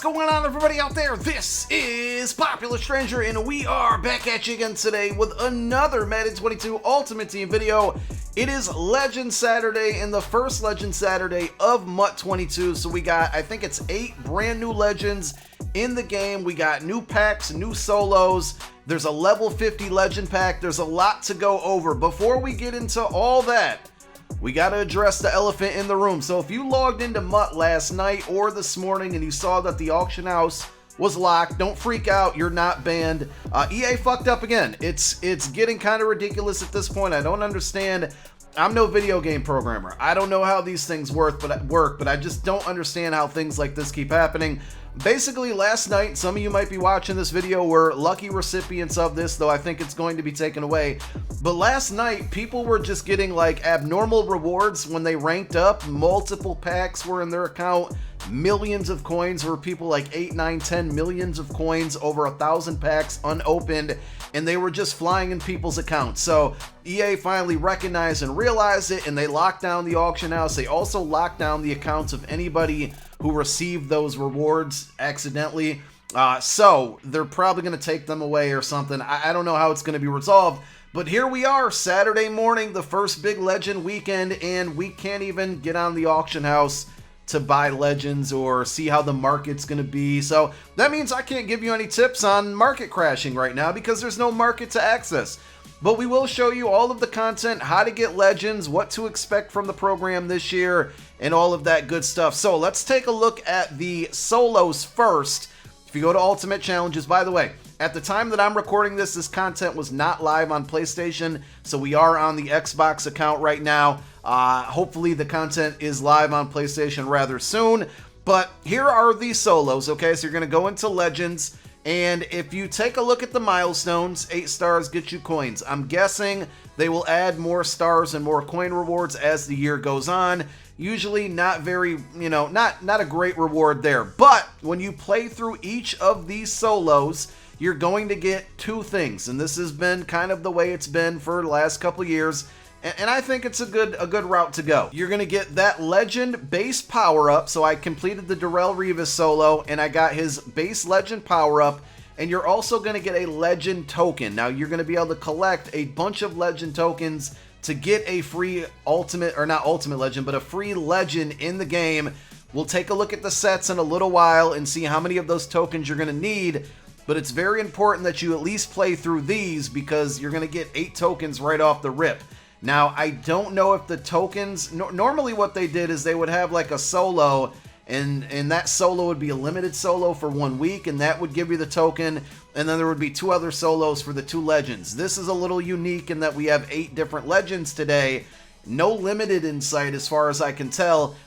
going on, everybody out there? This is Popular Stranger, and we are back at you again today with another Madden 22 Ultimate Team video. It is Legend Saturday, and the first Legend Saturday of MUT 22, so we got, I think it's 8 brand new Legends in the game. We got new packs, new solos. There's a level 50 Legend pack. There's a lot to go over. Before we get into all that, we got to address the elephant in the room. So if you logged into MUT last night or this morning and you saw that the auction house was locked, don't freak out, you're not banned. EA fucked up again. It's getting kind of ridiculous at this point. I don't understand. I'm no video game programmer. I don't know how these things work, but I just don't understand how things like this keep happening. Basically, last night, some of you might be watching this video were lucky recipients of this, though I think it's going to be taken away. But last night, people were just getting like abnormal rewards when they ranked up. Multiple packs were in their account. Millions of coins were people like 8, 9, 10 millions of coins, over 1,000 packs unopened, and they were just flying in people's accounts. So EA finally recognized and realized it, and they locked down the auction house. They also locked down the accounts of anybody who received those rewards accidentally. So they're probably going to take them away or something. I don't know how it's going to be resolved. But here we are, Saturday morning, the first big Legend weekend, and we can't even get on the auction house to buy Legends or see how the market's going to be. So that means I can't give you any tips on market crashing right now because there's no market to access. But we will show you all of the content, how to get Legends, what to expect from the program this year, and all of that good stuff. So let's take a look at the solos first. If you go to Ultimate Challenges, by the way, at the time that I'm recording this, this content was not live on PlayStation, so we are on the Xbox account right now. Hopefully the content is live on PlayStation rather soon. But here are the solos, okay? So you're going to go into Legends. And if you take a look at the milestones, 8 stars get you coins. I'm guessing they will add more stars and more coin rewards as the year goes on. Usually not very, not a great reward there. But when you play through each of these solos, you're going to get 2 things. And this has been kind of the way it's been for the last couple of years. And I think it's a good route to go. You're going to get that Legend base power-up. So I completed the Darrell Revis solo, and I got his base Legend power-up. And you're also going to get a Legend token. Now, you're going to be able to collect a bunch of Legend tokens to get a free Ultimate, or not Ultimate Legend, but a free Legend in the game. We'll take a look at the sets in a little while and see how many of those tokens you're going to need. But it's very important that you at least play through these because you're going to get 8 tokens right off the rip. Now, I don't know if the tokens... normally what they did is they would have like a solo, and that solo would be a limited solo for 1 week, and that would give you the token, and then there would be 2 other solos for the 2 Legends. This is a little unique in that we have 8 different Legends today. No limited in sight as far as I can tell.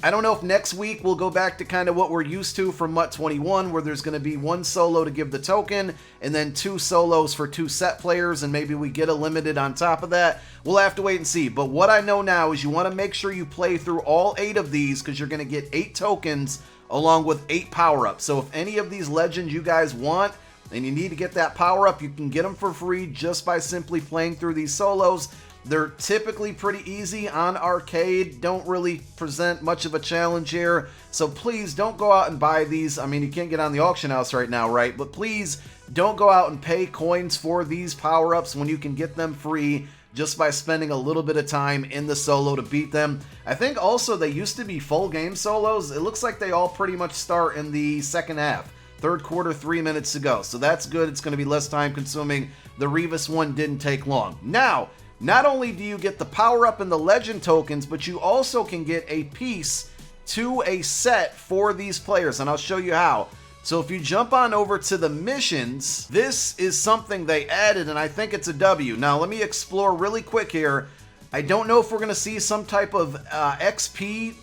I don't know if next week we'll go back to kind of what we're used to from MUT 21, where there's going to be 1 solo to give the token, and then 2 solos for 2 set players, and maybe we get a limited on top of that. We'll have to wait and see. But what I know now is you want to make sure you play through all 8 of these, because you're going to get 8 tokens along with 8 power-ups. So if any of these Legends you guys want, and you need to get that power-up, you can get them for free just by simply playing through these solos. They're typically pretty easy on arcade, don't really present much of a challenge here, so please don't go out and buy these. I mean, you can't get on the auction house right now, right? But please don't go out and pay coins for these power-ups when you can get them free just by spending a little bit of time in the solo to beat them. I think also they used to be full game solos. It looks like they all pretty much start in the second half. Third quarter, 3 minutes to go. So that's good. It's going to be less time consuming. The Revis one didn't take long. Now, not only do you get the power-up and the Legend tokens, but you also can get a piece to a set for these players, and I'll show you how. So if you jump on over to the missions, this is something they added, and I think it's a W. Now, let me explore really quick here. I don't know if we're going to see some type of XP,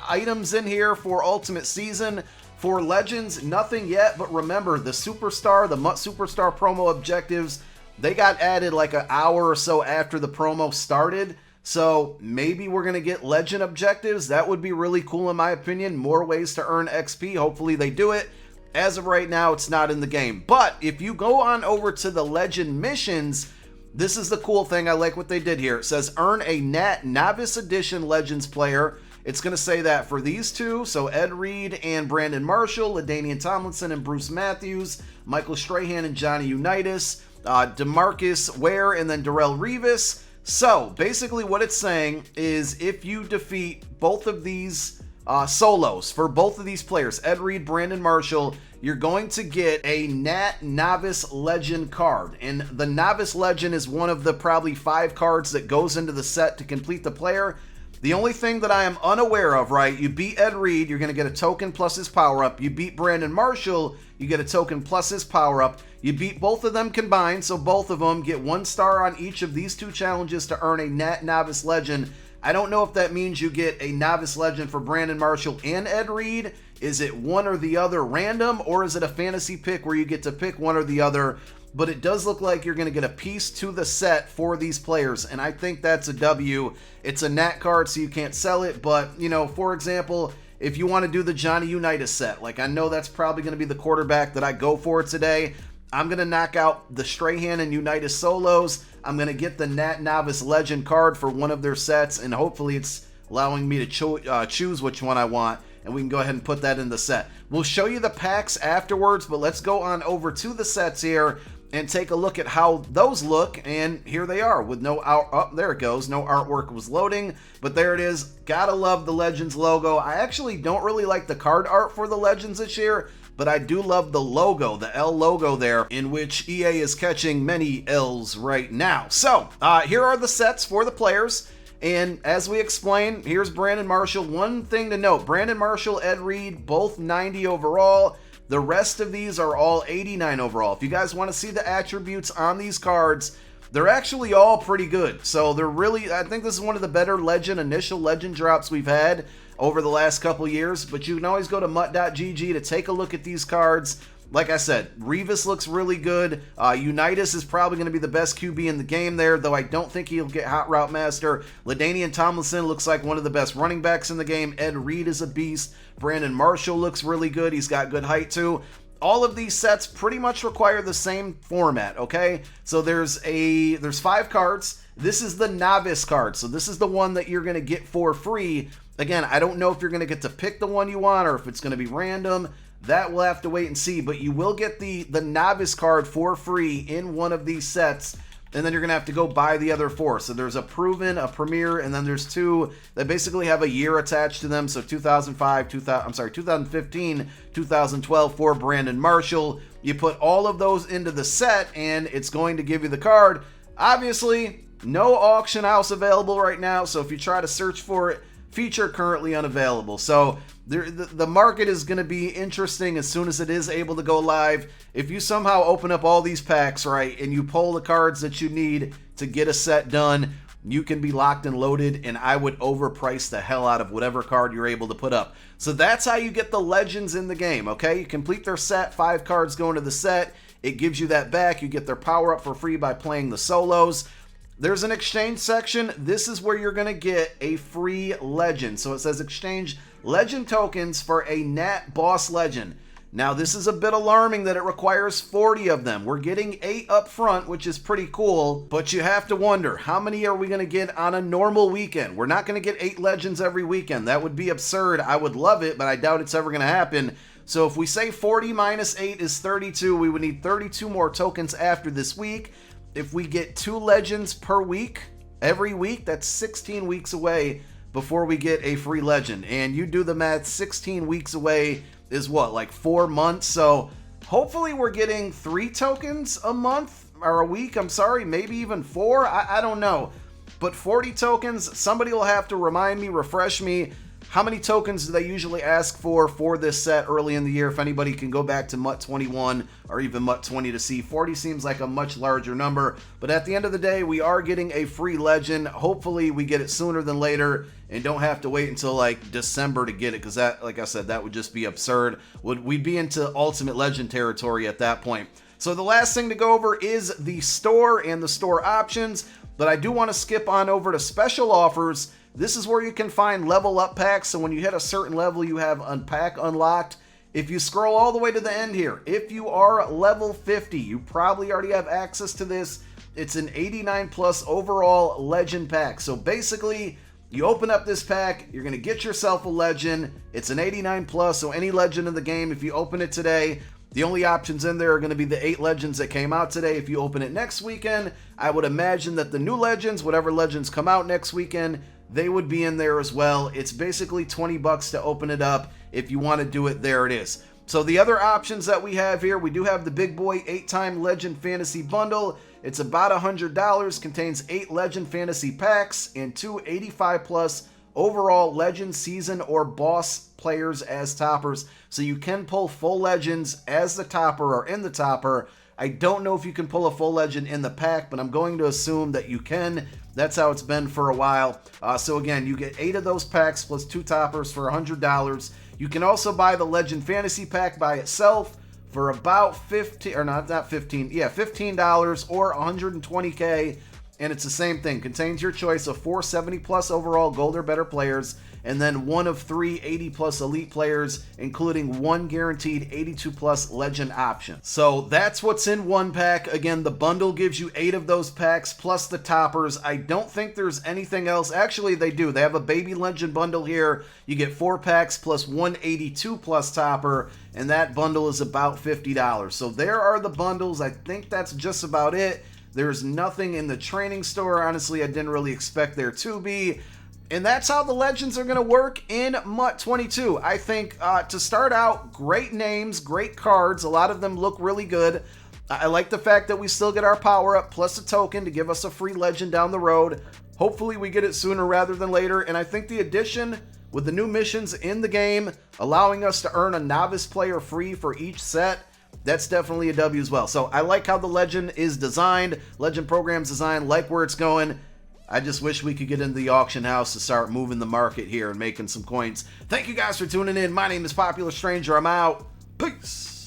items in here for Ultimate Season. For Legends, nothing yet, but remember, the Superstar, the MUT Superstar promo objectives, they got added like an hour or so after the promo started. So maybe we're going to get Legend objectives. That would be really cool in my opinion. More ways to earn XP. Hopefully they do it. As of right now, it's not in the game. But if you go on over to the Legend missions, this is the cool thing. I like what they did here. It says earn a Novice Edition Legends player it's going to say that for these two, so Ed Reed and Brandon Marshall, LaDainian Tomlinson and Bruce Matthews, Michael Strahan and Johnny Unitas, DeMarcus Ware and then Darrelle Revis. So basically what it's saying is if you defeat both of these solos for both of these players, Ed Reed, Brandon Marshall, you're going to get a Nat Novice Legend card. And the Novice Legend is one of the probably 5 cards that goes into the set to complete the player. The only thing that I am unaware of, right, you beat Ed Reed, you're going to get a token plus his power-up. You beat Brandon Marshall, you get a token plus his power-up. You beat both of them combined, so both of them get 1 star on each of these 2 challenges to earn a Nat Novice Legend. I don't know if that means you get a Novice Legend for Brandon Marshall and Ed Reed. Is it one or the other random, or is it a fantasy pick where you get to pick one or the other? But it does look like you're going to get a piece to the set for these players, and I think that's a W. It's a Nat card, so you can't sell it, but, you know, for example, if you want to do the Johnny Unitas set, like I know that's probably going to be the quarterback that I go for today, I'm going to knock out the Strahan and Unitas solos. I'm going to get the Nat Novice Legend card for one of their sets, and hopefully it's allowing me to choose which one I want, and we can go ahead and put that in the set. We'll show you the packs afterwards, but let's go on over to the sets here and take a look at how those look, and here they are with no there it goes, no artwork was loading, but there it is. Gotta love the Legends logo. I actually don't really like the card art for the Legends this year, but I do love the logo, the L logo there, in which EA is catching many L's right now. So, here are the sets for the players, and as we explained, here's Brandon Marshall. One thing to note, Brandon Marshall, Ed Reed, both 90 overall. The rest of these are all 89 overall. If you guys want to see the attributes on these cards, they're actually all pretty good. So they're really, I think this is one of the better initial legend drops we've had over the last couple years. But you can always go to MUT.gg to take a look at these cards. Like I said, Revis looks really good. Unitas is probably going to be the best QB in the game there, though I don't think he'll get Hot Route Master. LaDainian Tomlinson looks like one of the best running backs in the game. Ed Reed is a beast. Brandon Marshall looks really good. He's got good height too. All of these sets pretty much require the same format, okay? So there's 5 cards. This is the Novice card, so this is the one that you're going to get for free. Again, I don't know if you're going to get to pick the one you want or if it's going to be random. That we'll have to wait and see, but you will get the Novice card for free in one of these sets, and then you're going to have to go buy the other 4. So there's a Proven, a Premier, and then there's 2 that basically have a year attached to them. So 2015, 2012 for Brandon Marshall. You put all of those into the set, and it's going to give you the card. Obviously, no auction house available right now, so if you try to search for it, feature currently unavailable. So the market is going to be interesting as soon as it is able to go live. If you somehow open up all these packs, right, and you pull the cards that you need to get a set done, you can be locked and loaded, and I would overprice the hell out of whatever card you're able to put up. So that's how you get the Legends in the game, okay? You complete their set, 5 cards go into the set. It gives you that back. You get their power up for free by playing the solos. There's an exchange section. This is where you're going to get a free Legend. So it says exchange Legend tokens for a Nat Boss Legend. Now this is a bit alarming that it requires 40 of them. We're getting 8 up front, which is pretty cool, but you have to wonder, how many are we going to get on a normal weekend? We're not going to get 8 Legends every weekend. That would be absurd. I would love it, but I doubt it's ever going to happen. So if we say 40 minus 8 is 32, we would need 32 more tokens after this week. If we get 2 Legends per week, every week, that's 16 weeks away before we get a free Legend. And you do the math, 16 weeks away is what, like 4 months? So hopefully we're getting 3 tokens a month, or a week, I'm sorry, maybe even 4, I don't know. But 40 tokens, somebody will have to remind me, refresh me, how many tokens do they usually ask for this set early in the year? If anybody can go back to MUT 21 or even MUT 20 to see. 40 seems like a much larger number. But at the end of the day, we are getting a free Legend. Hopefully we get it sooner than later and don't have to wait until like December to get it, because that, like I said, that would just be absurd. We'd be into Ultimate Legend territory at that point. So the last thing to go over is the store and the store options. But I do want to skip on over to special offers. This is where you can find level up packs. So when you hit a certain level, you have a pack unlocked. If you scroll all the way to the end here, if you are level 50, you probably already have access to this. It's an 89 plus overall Legend pack. So basically, You open up this pack, you're going to get yourself a legend. It's an 89 plus, so any legend in the game, if you open it today, the only options in there are going to be the 8 legends that came out today. If you open it next weekend, I would imagine that the new legends, whatever legends come out next weekend, they would be in there as well. It's basically $20 to open it up. If you want to do it, there it is. So the other options that we have here, we do have the Big Boy 8-time Legend Fantasy Bundle. It's about $100, contains 8 Legend Fantasy packs and 2 85 plus overall Legend Season or Boss players as toppers. So you can pull full Legends as the topper or in the topper. I don't know if you can pull a full Legend in the pack, but I'm going to assume that you can. That's how it's been for a while. So again, you get 8 of those packs plus 2 toppers for $100. You can also buy the Legend Fantasy Pack by itself for about $15 or $120K. And it's the same thing. Contains your choice of 4 70 plus overall gold or better players, and then 1 of 3 80 plus elite players, including 1 guaranteed 82 plus legend option. So that's what's in one pack. Again, the bundle gives you 8 of those packs plus the toppers. I don't think there's anything else. Actually, they do. They have a baby legend bundle here. You get 4 packs plus 182 plus topper, and that bundle is about $50. So there are the bundles. I think that's just about it. There's nothing in the training store. Honestly, I didn't really expect there to be. And that's how the legends are going to work in MUT 22. I think to start out, great names, great cards. A lot of them look really good. I like the fact that we still get our power up plus a token to give us a free legend down the road. Hopefully we get it sooner rather than later. And I think the addition with the new missions in the game, allowing us to earn a novice player free for each set, that's definitely a W as well. So I like how the legend is designed, legend program's designed, like where it's going. I just wish we could get into the auction house to start moving the market here and making some coins. Thank you guys for tuning in. My name is Popular Stranger. I'm out. Peace.